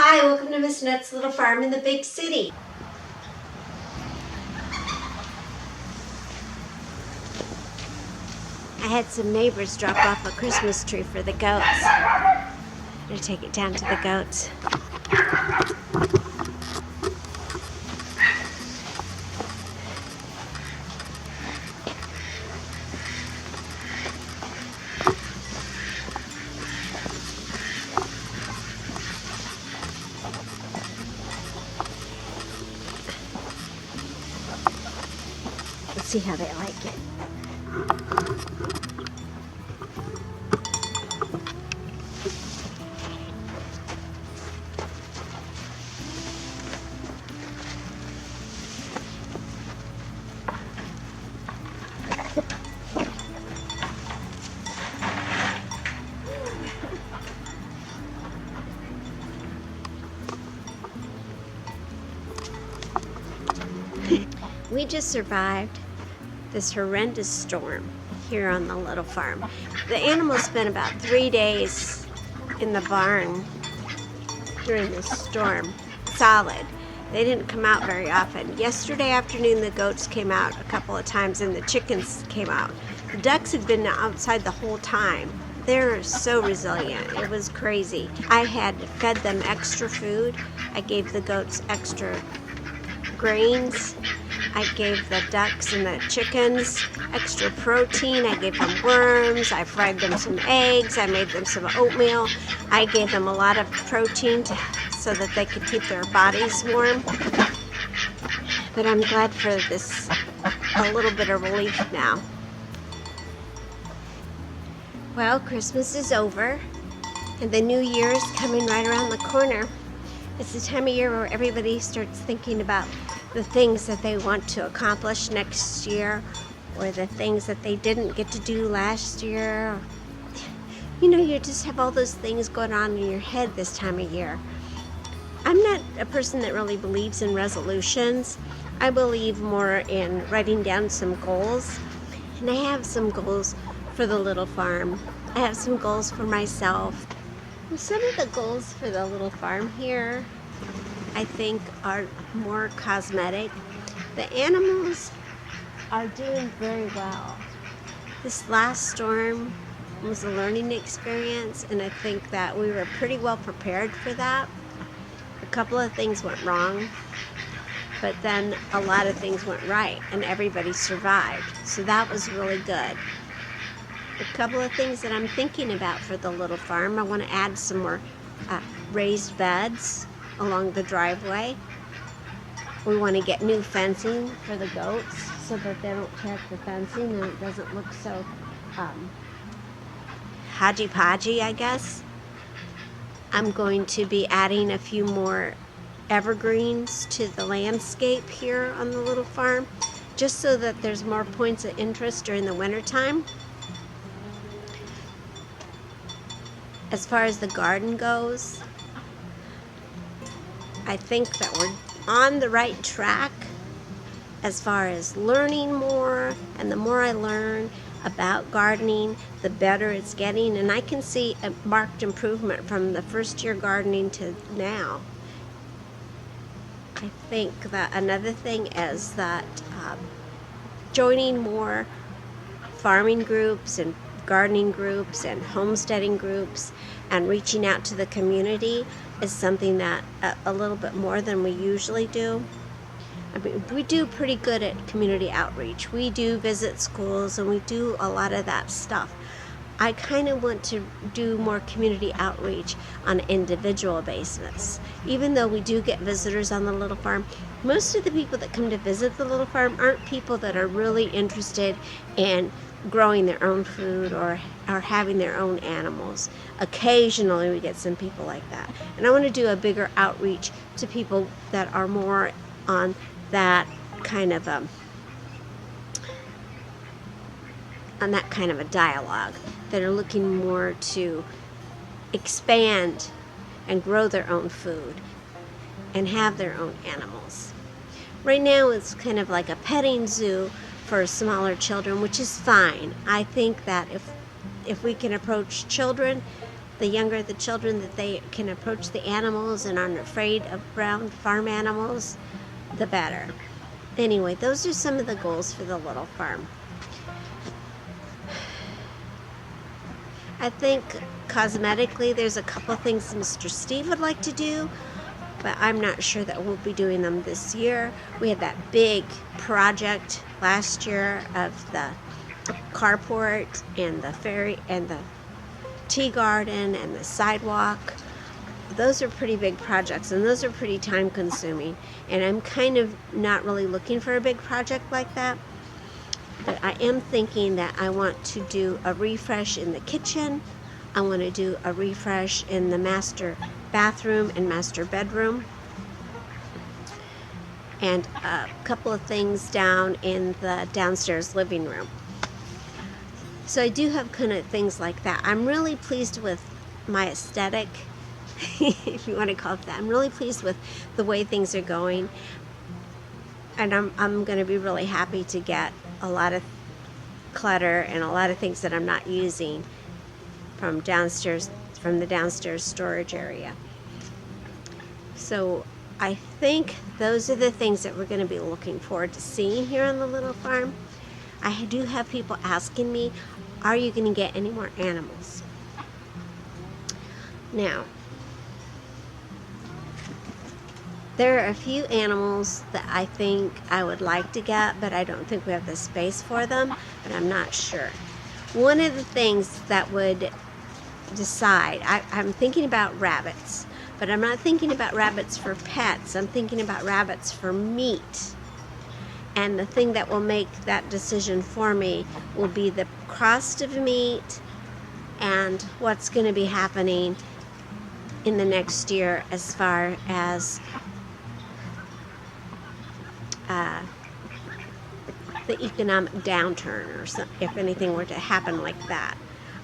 Hi, welcome to Miss Nuts' Little Farm in the Big City. I had some neighbors drop off a Christmas tree for the goats. I'm gonna take it down to the goats. Let's see how they like it. We just survived this horrendous storm here on the little farm. The animals spent about 3 days in the barn during this storm, solid. They didn't come out very often. Yesterday afternoon the goats came out a couple of times and the chickens came out. The ducks had been outside the whole time. They're so resilient. It was crazy. I had fed them extra food. I gave the goats extra grains. I gave the ducks and the chickens extra protein. I gave them worms. I fried them some eggs. I made them some oatmeal. I gave them a lot of protein so that they could keep their bodies warm. But I'm glad for this, a little bit of relief now. Well, Christmas is over and the new year is coming right around the corner. It's the time of year where everybody starts thinking about the things that they want to accomplish next year, or the things that they didn't get to do last year. You know, you just have all those things going on in your head this time of year. I'm not a person that really believes in resolutions. I believe more in writing down some goals. And I have some goals for the little farm. I have some goals for myself. Some of the goals for the little farm here, I think, are more cosmetic. The animals are doing very well. This last storm was a learning experience, and I think that we were pretty well prepared for that. A couple of things went wrong, but then a lot of things went right, and everybody survived. So that was really good. A couple of things that I'm thinking about for the little farm: I want to add some more raised beds along the driveway. We want to get new fencing for the goats so that they don't tear up the fencing and it doesn't look so hodgy-podgy, I guess. I'm going to be adding a few more evergreens to the landscape here on the little farm, just so that there's more points of interest during the wintertime. As far as the garden goes, I think that we're on the right track as far as learning more, and the more I learn about gardening, the better it's getting, and I can see a marked improvement from the first year gardening to now. I think that another thing is that joining more farming groups and gardening groups and homesteading groups and reaching out to the community is something that a little bit more than we usually do. I mean, we do pretty good at community outreach. We do visit schools and we do a lot of that stuff. I kind of want to do more community outreach on an individual basis. Even though we do get visitors on the little farm, most of the people that come to visit the little farm aren't people that are really interested in growing their own food or having their own animals. Occasionally we get some people like that. And I want to do a bigger outreach to people that are more on that kind of a dialogue, that are looking more to expand and grow their own food and have their own animals. Right now it's kind of like a petting zoo for smaller children, which is fine. I think that if we can approach children the younger the children that they can approach the animals and aren't afraid of brown farm animals, the better. Anyway, those are some of the goals for the little farm. I think cosmetically there's a couple things Mr. Steve would like to do, but I'm not sure that we'll be doing them this year. We had that big project last year of the carport and the ferry and the tea garden and the sidewalk. Those are pretty big projects, and those are pretty time consuming, and I'm kind of not really looking for a big project like that. But I am thinking that I want to do a refresh in the kitchen. I want to do a refresh in the master bathroom and master bedroom, and a couple of things down in the downstairs living room. So I do have kind of things like that. I'm really pleased with my aesthetic, if you want to call it that. I'm really pleased with the way things are going, and I'm going to be really happy to get a lot of clutter and a lot of things that I'm not using from the downstairs storage area. So I think those are the things that we're going to be looking forward to seeing here on the little farm. I do have people asking me, are you going to get any more animals? Now, there are a few animals that I think I would like to get, but I don't think we have the space for them, but I'm not sure. One of the things that would decide, I'm thinking about rabbits, but I'm not thinking about rabbits for pets. I'm thinking about rabbits for meat. And the thing that will make that decision for me will be the cost of meat and what's going to be happening in the next year as far as the economic downturn, or if anything were to happen like that.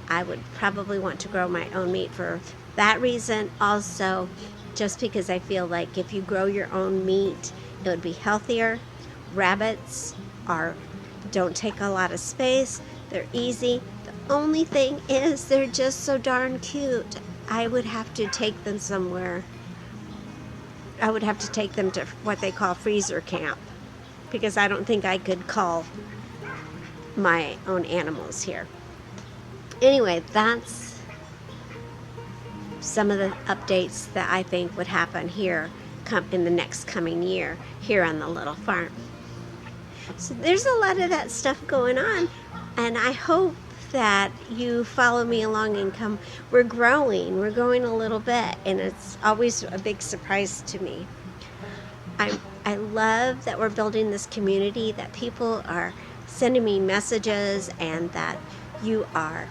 I would probably want to grow my own meat for that reason. Also, just because I feel like if you grow your own meat, it would be healthier. Rabbits don't take a lot of space. They're easy. The only thing is they're just so darn cute. I would have to take them somewhere. I would have to take them to what they call freezer camp, because I don't think I could cull my own animals here. Anyway, that's some of the updates that I think would happen here in the next coming year here on the little farm. So there's a lot of that stuff going on, and I hope that you follow me along and come. We're growing a little bit, and it's always a big surprise to me. I love that we're building this community, that people are sending me messages, and that you are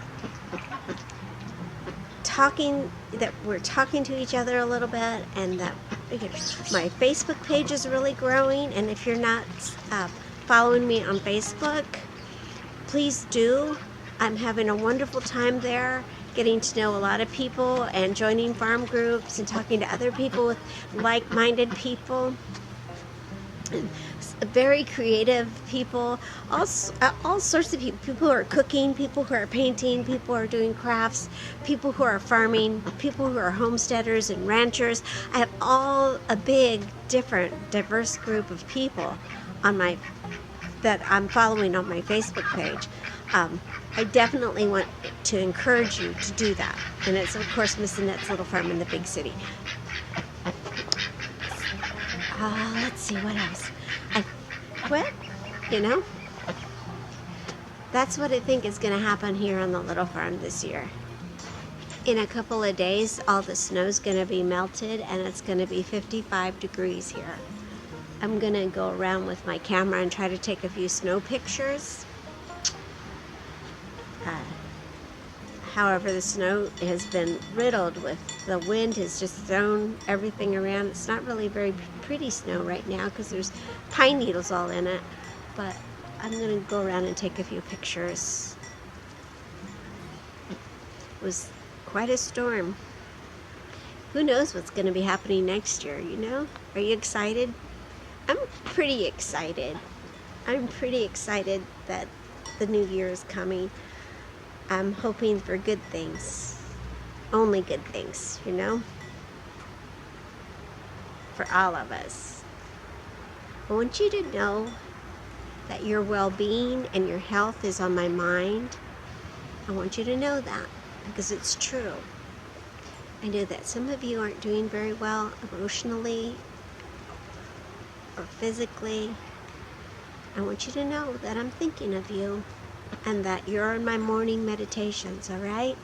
we're talking to each other a little bit, and that my Facebook page is really growing. And if you're not following me on Facebook, please do. I'm having a wonderful time there, getting to know a lot of people and joining farm groups and talking to other people with like-minded people. Very creative people, all sorts of people who are cooking, people who are painting, people who are doing crafts, people who are farming, people who are homesteaders and ranchers. I have a big, diverse group of people that I'm following on my Facebook page. I definitely want to encourage you to do that. And it's, of course, Miss Annette's Little Farm in the big city. Let's see, what else? That's what I think is going to happen here on the little farm this year. In a couple of days, all the snow's going to be melted, and it's going to be 55 degrees here. I'm going to go around with my camera and try to take a few snow pictures. However, the snow has been riddled with, the wind has just thrown everything around. It's not really very pretty snow right now because there's pine needles all in it, but I'm going to go around and take a few pictures. It was quite a storm. Who knows what's going to be happening next year, you know? Are you excited? I'm pretty excited. I'm pretty excited that the new year is coming. I'm hoping for good things. only good things, you know, for all of us. I want you to know that your well-being and your health is on my mind. I want you to know that because it's true. I know that some of you aren't doing very well emotionally or physically. I want you to know that I'm thinking of you and that you're in my morning meditations, all right?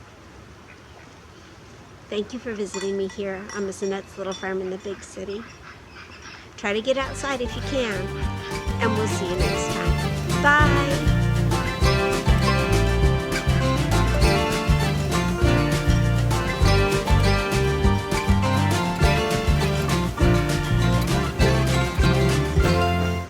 Thank you for visiting me here on Miss Annette's Little Farm in the Big City. Try to get outside if you can, and we'll see you next time. Bye!